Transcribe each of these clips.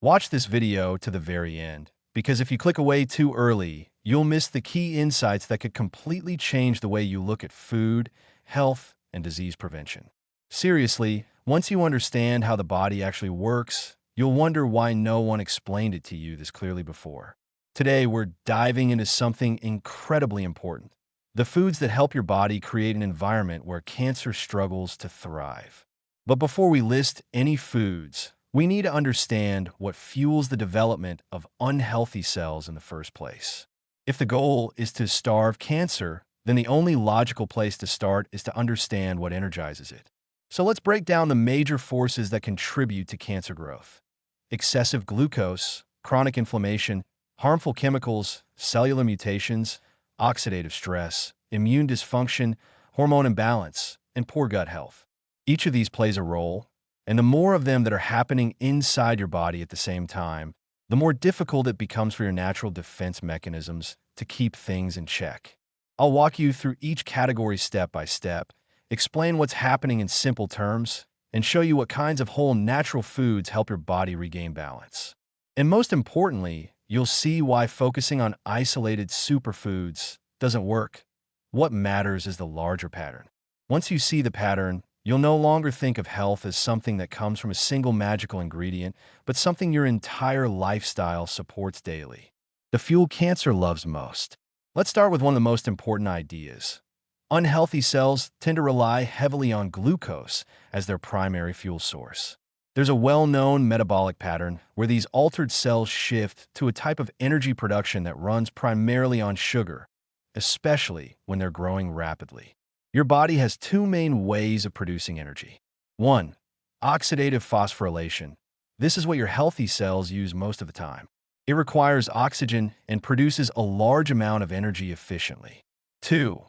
Watch this video to the very end, because if you click away too early, you'll miss the key insights that could completely change the way you look at food, health, and disease prevention. Seriously, once you understand how the body actually works, you'll wonder why no one explained it to you this clearly before. Today, we're diving into something incredibly important: the foods that help your body create an environment where cancer struggles to thrive. But before we list any foods, we need to understand what fuels the development of unhealthy cells in the first place. If the goal is to starve cancer, then the only logical place to start is to understand what energizes it. So let's break down the major forces that contribute to cancer growth: excessive glucose, chronic inflammation, harmful chemicals, cellular mutations, oxidative stress, immune dysfunction, hormone imbalance, and poor gut health. Each of these plays a role, and the more of them that are happening inside your body at the same time, the more difficult it becomes for your natural defense mechanisms to keep things in check. I'll walk you through each category step by step, explain what's happening in simple terms, and show you what kinds of whole natural foods help your body regain balance. And most importantly, you'll see why focusing on isolated superfoods doesn't work. What matters is the larger pattern. Once you see the pattern, you'll no longer think of health as something that comes from a single magical ingredient, but something your entire lifestyle supports daily. The fuel cancer loves most. Let's start with one of the most important ideas. Unhealthy cells tend to rely heavily on glucose as their primary fuel source. There's a well-known metabolic pattern where these altered cells shift to a type of energy production that runs primarily on sugar, especially when they're growing rapidly. Your body has two main ways of producing energy. 1. Oxidative phosphorylation. This is what your healthy cells use most of the time. It requires oxygen and produces a large amount of energy efficiently. 2.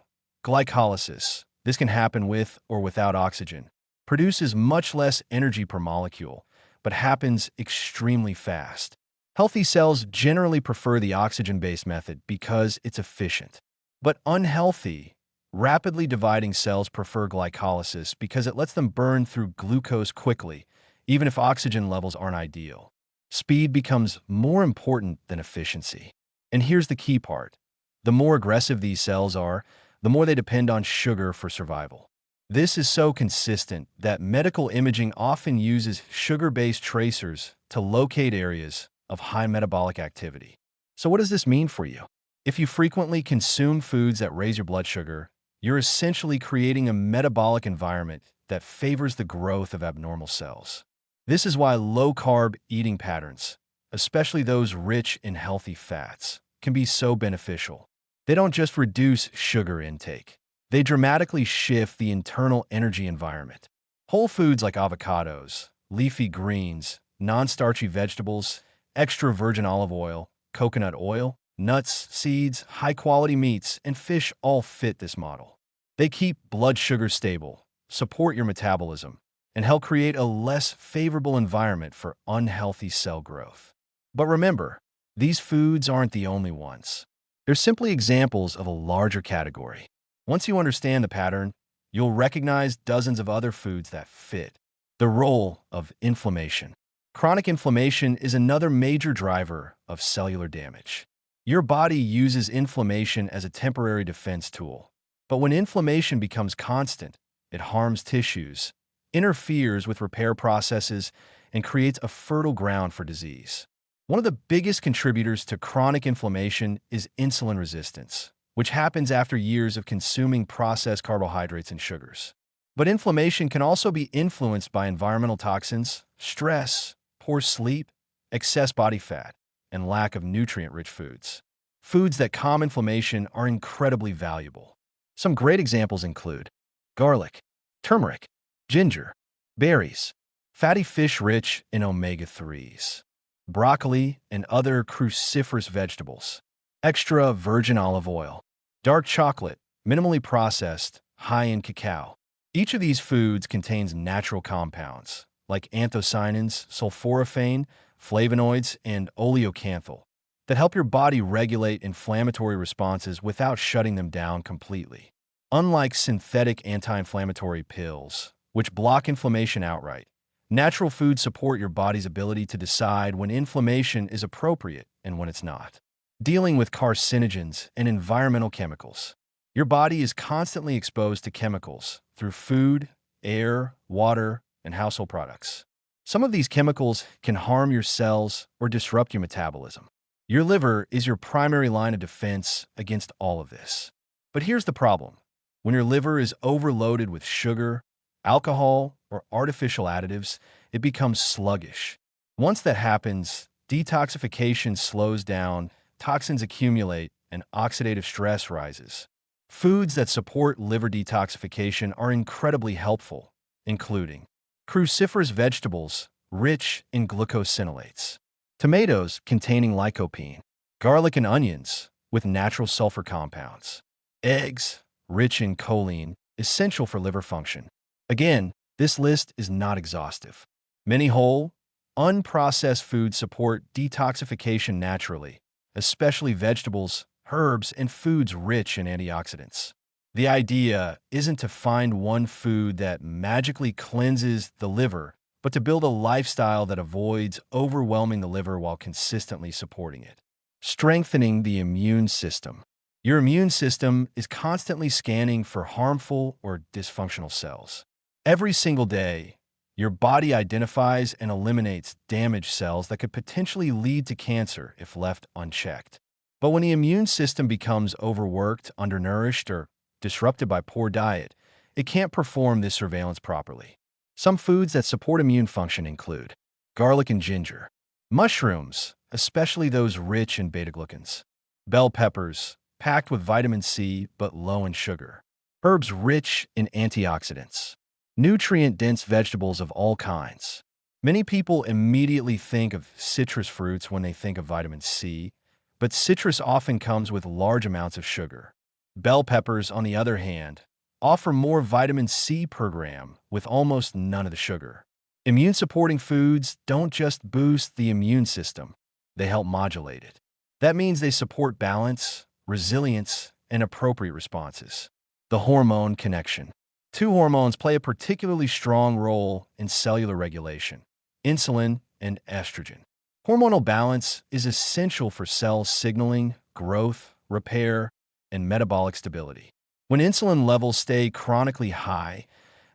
Glycolysis. This can happen with or without oxygen. Produces much less energy per molecule, but happens extremely fast. Healthy cells generally prefer the oxygen-based method because it's efficient. But unhealthy, rapidly dividing cells prefer glycolysis because it lets them burn through glucose quickly, even if oxygen levels aren't ideal. Speed becomes more important than efficiency. And here's the key part: the more aggressive these cells are, the more they depend on sugar for survival. This is so consistent that medical imaging often uses sugar-based tracers to locate areas of high metabolic activity. So what does this mean for you? If you frequently consume foods that raise your blood sugar, you're essentially creating a metabolic environment that favors the growth of abnormal cells. This is why low-carb eating patterns, especially those rich in healthy fats, can be so beneficial. They don't just reduce sugar intake. They dramatically shift the internal energy environment. Whole foods like avocados, leafy greens, non-starchy vegetables, extra virgin olive oil, coconut oil, nuts, seeds, high-quality meats, and fish all fit this model. They keep blood sugar stable, support your metabolism, and help create a less favorable environment for unhealthy cell growth. But remember, these foods aren't the only ones. They're simply examples of a larger category. Once you understand the pattern, you'll recognize dozens of other foods that fit. The role of inflammation. Chronic inflammation is another major driver of cellular damage. Your body uses inflammation as a temporary defense tool. But when inflammation becomes constant, it harms tissues, interferes with repair processes, and creates a fertile ground for disease. One of the biggest contributors to chronic inflammation is insulin resistance, which happens after years of consuming processed carbohydrates and sugars. But inflammation can also be influenced by environmental toxins, stress, poor sleep, excess body fat, and lack of nutrient-rich foods. Foods that calm inflammation are incredibly valuable. Some great examples include garlic, turmeric, ginger, berries, fatty fish rich in omega-3s, broccoli and other cruciferous vegetables, extra virgin olive oil, dark chocolate, minimally processed, high in cacao. Each of these foods contains natural compounds like anthocyanins, sulforaphane, flavonoids, and oleocanthal that help your body regulate inflammatory responses without shutting them down completely. Unlike synthetic anti-inflammatory pills, which block inflammation outright, Natural foods support your body's ability to decide when inflammation is appropriate and when it's not. Dealing with carcinogens and environmental chemicals. Your body is constantly exposed to chemicals through food, air, water, and household products. Some of these chemicals can harm your cells or disrupt your metabolism. Your liver is your primary line of defense against all of this. But here's the problem. When your liver is overloaded with sugar, alcohol, or artificial additives, it becomes sluggish. Once that happens, detoxification slows down, toxins accumulate, and oxidative stress rises. Foods that support liver detoxification are incredibly helpful, including cruciferous vegetables rich in glucosinolates, tomatoes containing lycopene, garlic and onions with natural sulfur compounds, eggs rich in choline, essential for liver function. Again, this list is not exhaustive. Many whole, unprocessed foods support detoxification naturally, especially vegetables, herbs, and foods rich in antioxidants. The idea isn't to find one food that magically cleanses the liver, but to build a lifestyle that avoids overwhelming the liver while consistently supporting it. Strengthening the immune system. Your immune system is constantly scanning for harmful or dysfunctional cells. Every single day, your body identifies and eliminates damaged cells that could potentially lead to cancer if left unchecked. But when the immune system becomes overworked, undernourished, or disrupted by poor diet, it can't perform this surveillance properly. Some foods that support immune function include garlic and ginger, mushrooms, especially those rich in beta-glucans, bell peppers, packed with vitamin C but low in sugar, herbs rich in antioxidants, nutrient-dense vegetables of all kinds. Many people immediately think of citrus fruits when they think of vitamin C, but citrus often comes with large amounts of sugar. Bell peppers, on the other hand, offer more vitamin C per gram with almost none of the sugar. Immune-supporting foods don't just boost the immune system, they help modulate it. That means they support balance, resilience, and appropriate responses. The hormone connection. Two hormones play a particularly strong role in cellular regulation: insulin and estrogen. Hormonal balance is essential for cell signaling, growth, repair, and metabolic stability. When insulin levels stay chronically high,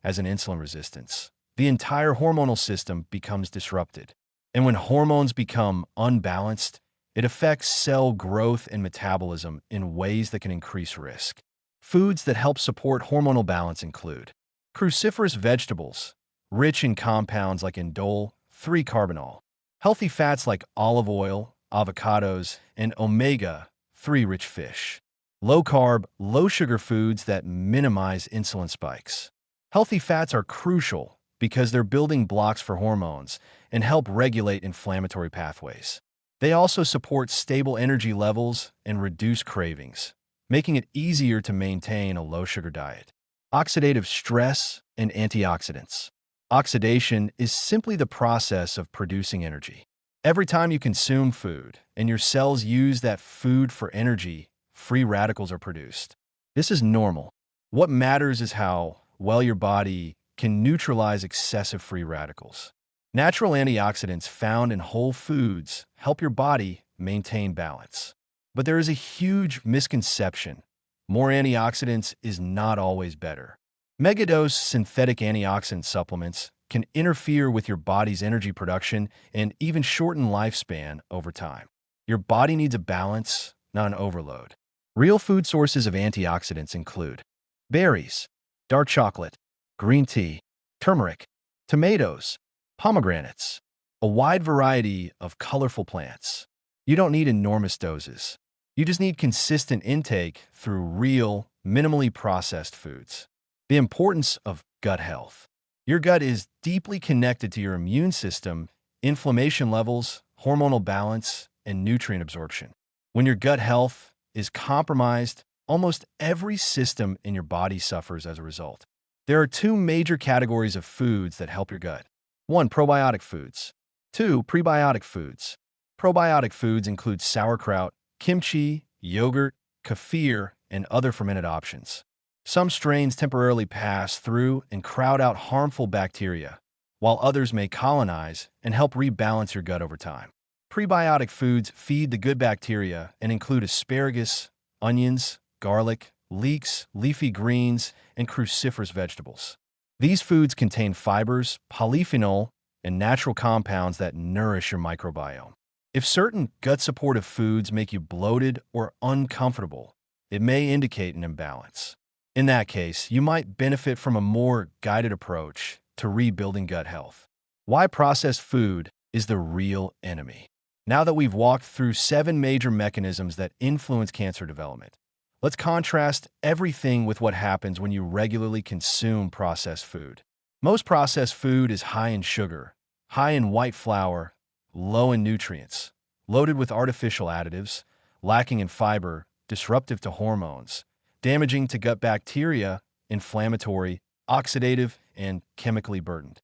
as in insulin resistance, the entire hormonal system becomes disrupted. And when hormones become unbalanced, it affects cell growth and metabolism in ways that can increase risk. Foods that help support hormonal balance include cruciferous vegetables, rich in compounds like indole, 3-carbinol, healthy fats like olive oil, avocados, and omega-3 rich fish, low-carb, low-sugar foods that minimize insulin spikes. Healthy fats are crucial because they're building blocks for hormones and help regulate inflammatory pathways. They also support stable energy levels and reduce cravings, making it easier to maintain a low-sugar diet. Oxidative stress and antioxidants. Oxidation is simply the process of producing energy. Every time you consume food and your cells use that food for energy, free radicals are produced. This is normal. What matters is how well your body can neutralize excessive free radicals. Natural antioxidants found in whole foods help your body maintain balance. But there is a huge misconception. More antioxidants is not always better. Megadose synthetic antioxidant supplements can interfere with your body's energy production and even shorten lifespan over time. Your body needs a balance, not an overload. Real food sources of antioxidants include berries, dark chocolate, green tea, turmeric, tomatoes, pomegranates, a wide variety of colorful plants. You don't need enormous doses. You just need consistent intake through real, minimally processed foods. The importance of gut health. Your gut is deeply connected to your immune system, inflammation levels, hormonal balance, and nutrient absorption. When your gut health is compromised, almost every system in your body suffers as a result. There are two major categories of foods that help your gut. 1. Probiotic foods. 2. Prebiotic foods. Probiotic foods include sauerkraut, kimchi, yogurt, kefir, and other fermented options. Some strains temporarily pass through and crowd out harmful bacteria, while others may colonize and help rebalance your gut over time. Prebiotic foods feed the good bacteria and include asparagus, onions, garlic, leeks, leafy greens, and cruciferous vegetables. These foods contain fibers, polyphenol, and natural compounds that nourish your microbiome. If certain gut-supportive foods make you bloated or uncomfortable, it may indicate an imbalance. In that case, you might benefit from a more guided approach to rebuilding gut health. Why processed food is the real enemy. Now that we've walked through 7 major mechanisms that influence cancer development, let's contrast everything with what happens when you regularly consume processed food. Most processed food is high in sugar, high in white flour, low in nutrients, loaded with artificial additives, lacking in fiber, disruptive to hormones, damaging to gut bacteria, inflammatory, oxidative, and chemically burdened.